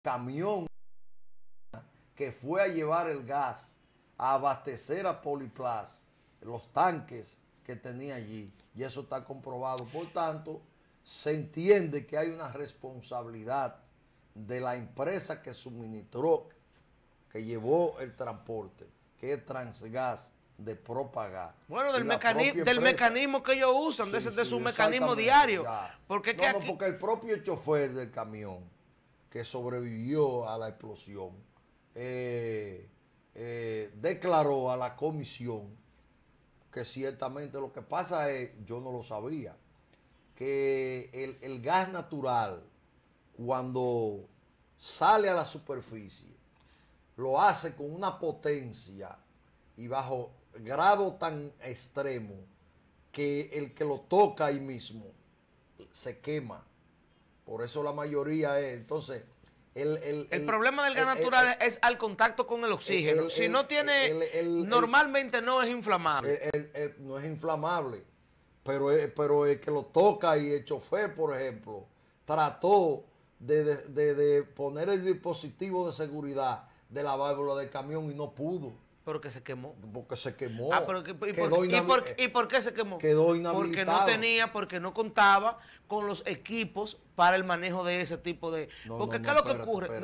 camión que fue a llevar el gas a abastecer a Poliplas, los tanques que tenía allí, y eso está comprobado. Por tanto, se entiende que hay una responsabilidad de la empresa que suministró, que llevó el transporte, que es Transgas, de Propagás. Bueno, del mecanismo que ellos usan, sí, de su mecanismo diario. Porque, porque el propio chofer del camión que sobrevivió a la explosión declaró a la comisión que ciertamente lo que pasa es, yo no lo sabía, que el gas natural, cuando sale a la superficie, lo hace con una potencia y bajo grado tan extremo que el que lo toca ahí mismo se quema. Por eso la mayoría es, entonces, el problema del gas natural es al contacto con el oxígeno. Si no tiene, normalmente no es inflamable. No es inflamable, pero el que lo toca y el chofer, por ejemplo, trató de poner el dispositivo de seguridad de la válvula del camión y no pudo. Pero que se quemó. Porque se quemó. Ah, pero ¿y por qué se quemó? Quedó inhabilitado. Porque no contaba con los equipos para el manejo de ese tipo de... ¿qué es lo que ocurre?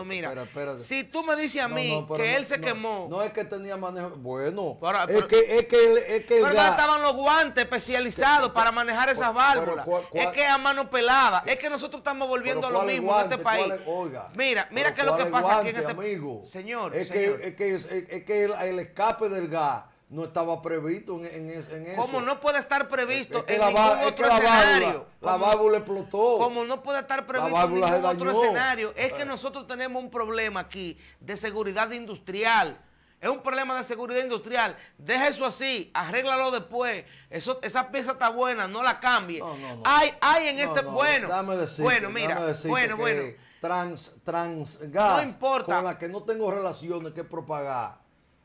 Mira. Espérate. Si tú me dices a mí que él se quemó... No es que tenía manejo... Bueno, es que pero no estaban los guantes especializados para manejar esas válvulas. Es que a mano pelada. Es que nosotros estamos volviendo a lo mismo en este país. Mira qué es lo que pasa aquí en este país. Señor. Es que el escape del gas no estaba previsto en eso. Como no puede estar previsto en ningún otro escenario. La válvula explotó. Como no puede estar previsto en ningún otro escenario. Es que nosotros tenemos un problema aquí de seguridad industrial. Es un problema de seguridad industrial. Deja eso así, arréglalo después. Esa pieza está buena, no la cambie. Hay en este... Bueno, Transgas, no importa, con la que no tengo relaciones, que Propagás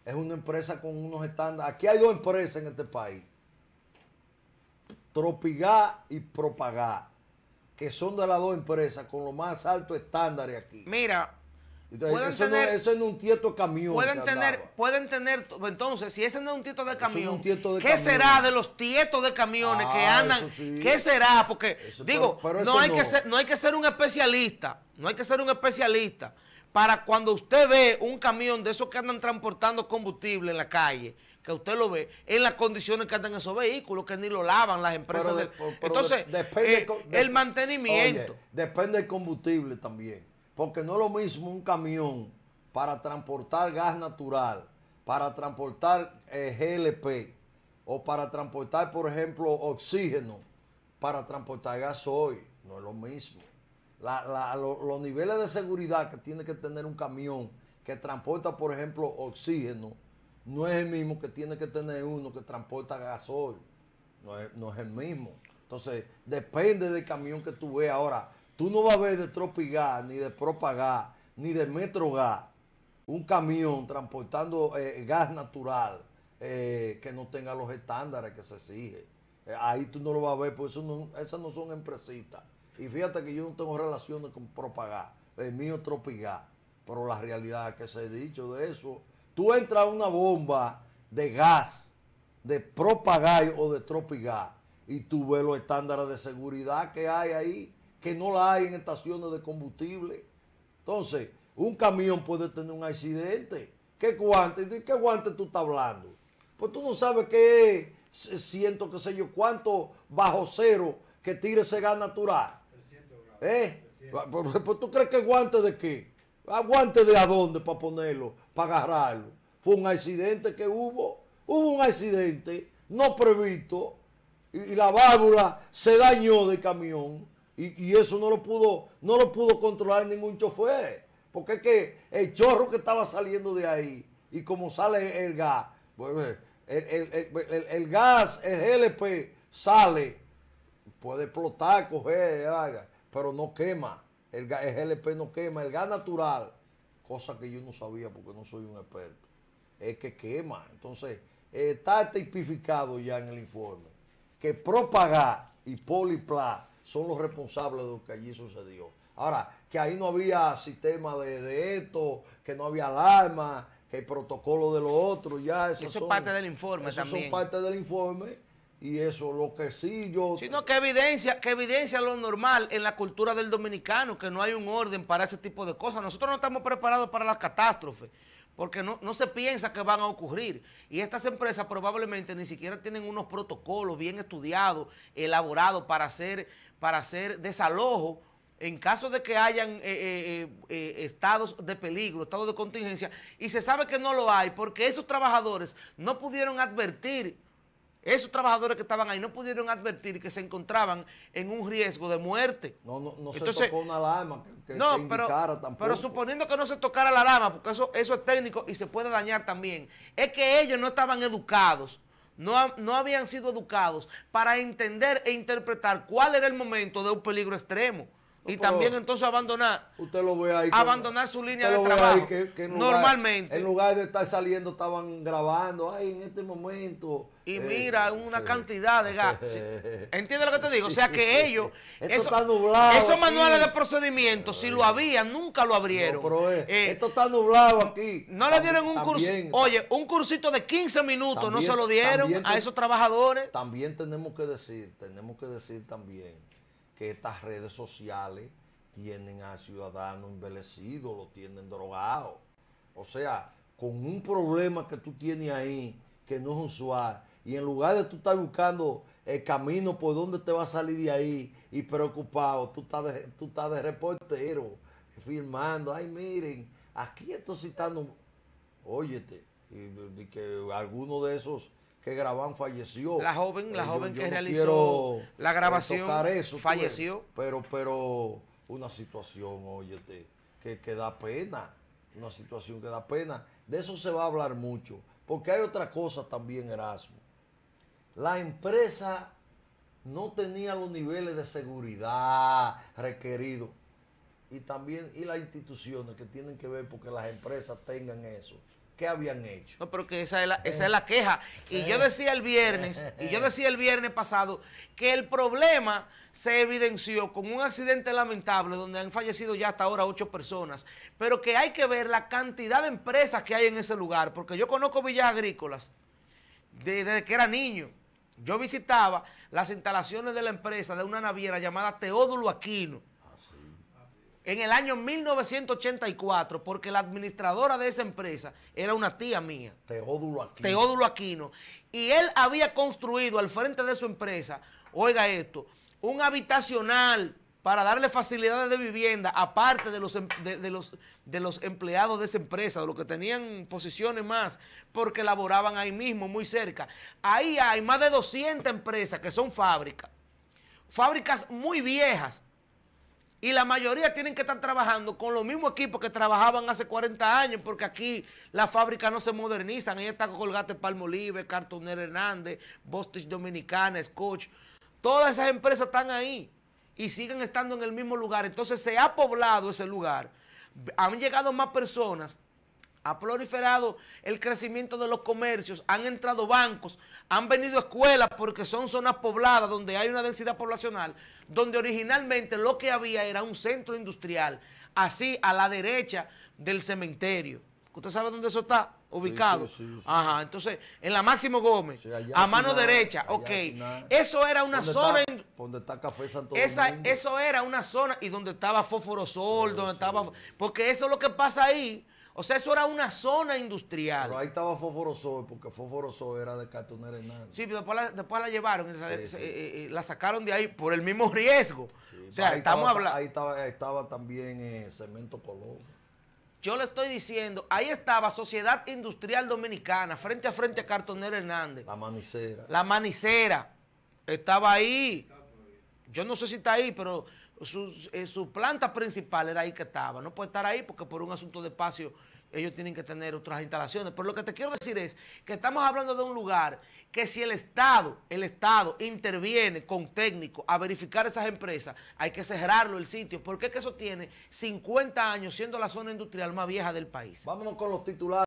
es una empresa con unos estándares. Aquí hay dos empresas en este país, Tropigás y Propagás, que son de las dos empresas con los más altos estándares aquí. Mira, entonces, eso no es un tieto de camión. Pueden tener, entonces, si ese no es un tieto de camión, ¿qué será de los tietos de camiones que andan? Sí. ¿Qué será? Porque, pero no hay que ser un especialista, para cuando usted ve un camión de esos que andan transportando combustible en la calle, que usted lo ve, en las condiciones que andan esos vehículos, que ni lo lavan las empresas. Entonces, el mantenimiento. Oye, depende del combustible también. Porque no es lo mismo un camión para transportar gas natural, para transportar GLP, o para transportar, por ejemplo, oxígeno, para transportar gasoil. No es lo mismo. Los niveles de seguridad que tiene que tener un camión que transporta, por ejemplo, oxígeno, no es el mismo que tiene que tener uno que transporta gasoil. No es el mismo. Entonces, depende del camión que tú veas. Ahora, tú no vas a ver de Tropigás, ni de Propagás, ni de Metrogas un camión transportando gas natural que no tenga los estándares que se exige. Ahí tú no lo vas a ver, porque esas no son empresitas. Y fíjate que yo no tengo relaciones con Propagás, el mío es Tropigás, pero la realidad es que se ha dicho de eso. Tú entras a una bomba de gas, de Propagás o de Tropigás, y tú ves los estándares de seguridad que hay ahí, que no la hay en estaciones de combustible. Entonces, un camión puede tener un accidente. ¿Qué guante? ¿De qué guante tú estás hablando? Pues tú no sabes qué es, qué sé yo, cuánto bajo cero que tire ese gas natural. 300 grados. Pues tú crees que guante de qué? ¿Guante de a dónde para ponerlo, para agarrarlo? Fue un accidente que hubo un accidente no previsto y la válvula se dañó del camión. Y eso no lo pudo controlar ningún chofer. Porque es que el chorro que estaba saliendo de ahí, y como sale el gas, pues, el gas, el GLP sale, puede explotar, coger, pero no quema. El GLP no quema. El gas natural, cosa que yo no sabía porque no soy un experto, es que quema. Entonces, está tipificado ya en el informe que Propagás y Poliplas son los responsables de lo que allí sucedió. Ahora, que ahí no había sistema de esto, que no había alarma, que el protocolo de lo otro, ya eso es parte del informe también. Eso son parte del informe y eso lo que sí yo... Sino que evidencia lo normal en la cultura del dominicano, que no hay un orden para ese tipo de cosas. Nosotros no estamos preparados para las catástrofes, porque no se piensa que van a ocurrir. Y estas empresas probablemente ni siquiera tienen unos protocolos bien estudiados, elaborados para hacer desalojo en caso de que hayan estados de peligro, estados de contingencia, y se sabe que no lo hay porque esos trabajadores no pudieron advertir, esos trabajadores que estaban ahí no pudieron advertir que se encontraban en un riesgo de muerte. No entonces, se tocó una alarma que indicara tampoco. Pero suponiendo que no se tocara la alarma, porque eso es técnico y se puede dañar también, es que ellos no estaban educados. No habían sido educados para entender e interpretar cuál era el momento de un peligro extremo. Y también entonces abandonar su línea de trabajo. Normalmente. En lugar de estar saliendo, estaban grabando, en este momento. Y mira, una cantidad de gas. ¿Entiendes lo que te digo? O sea que ellos, esos manuales de procedimiento, si lo habían, nunca lo abrieron. Esto está nublado aquí. No le dieron un curso. Oye, un cursito de 15 minutos no se lo dieron a esos trabajadores. También tenemos que decir también que estas redes sociales tienen al ciudadano envelecido, lo tienen drogado. O sea, con un problema que tú tienes ahí, que no es usual, y en lugar de tú estar buscando el camino por donde te va a salir de ahí y preocupado, tú estás de reportero, filmando, miren, aquí esto sí está... Óyete, y que alguno de esos que graban falleció. La joven que realizó la grabación falleció. Pero una situación, óyete, que da pena. Una situación que da pena. De eso se va a hablar mucho. Porque hay otra cosa también, Erasmo. La empresa no tenía los niveles de seguridad requeridos. Y las instituciones que tienen que ver porque las empresas tengan eso. ¿Qué habían hecho? No, pero que esa es la queja. Y yo decía el viernes pasado, que el problema se evidenció con un accidente lamentable donde han fallecido ya hasta ahora 8 personas, pero que hay que ver la cantidad de empresas que hay en ese lugar, porque yo conozco villas agrícolas desde que era niño. Yo visitaba las instalaciones de la empresa de una naviera llamada Teodulo Aquino. En el año 1984, porque la administradora de esa empresa era una tía mía. Teodulo Aquino. Y él había construido al frente de su empresa, oiga esto, un habitacional para darle facilidades de vivienda, aparte de los empleados de esa empresa, de los que tenían posiciones más, porque laboraban ahí mismo, muy cerca. Ahí hay más de 200 empresas que son fábricas muy viejas, y la mayoría tienen que estar trabajando con los mismos equipos que trabajaban hace 40 años, porque aquí las fábricas no se modernizan. Ahí está Colgate Palmolive, Cartoner Hernández, Bostich Dominicana, Scotch. Todas esas empresas están ahí y siguen estando en el mismo lugar. Entonces se ha poblado ese lugar. Han llegado más personas, ha proliferado el crecimiento de los comercios, han entrado bancos, han venido escuelas porque son zonas pobladas donde hay una densidad poblacional, donde originalmente lo que había era un centro industrial, así a la derecha del cementerio. ¿Usted sabe dónde eso está ubicado? Sí. Ajá, entonces, en la Máximo Gómez, a mano derecha, ok. Eso era una zona... Donde está Café Santo Domingo. Eso era una zona, y donde estaba Fósforo Sol, donde estaba... Porque eso es lo que pasa ahí. O sea, eso era una zona industrial. Pero ahí estaba Fósforo Sol, porque Fósforo Sol era de Cartoner Hernández. Sí, pero después la llevaron, la sacaron de ahí por el mismo riesgo. Sí, o sea, estamos hablando... Ahí estaba también Cemento Colón. Yo le estoy diciendo, ahí estaba Sociedad Industrial Dominicana, frente a Cartoner Hernández. La Manicera. Estaba ahí. Yo no sé si está ahí, pero su planta principal era ahí que estaba. No puede estar ahí porque por un asunto de espacio ellos tienen que tener otras instalaciones. Pero lo que te quiero decir es que estamos hablando de un lugar que si el Estado interviene con técnicos a verificar esas empresas, hay que cerrarlo el sitio, porque es que eso tiene 50 años siendo la zona industrial más vieja del país. Vámonos con los titulares.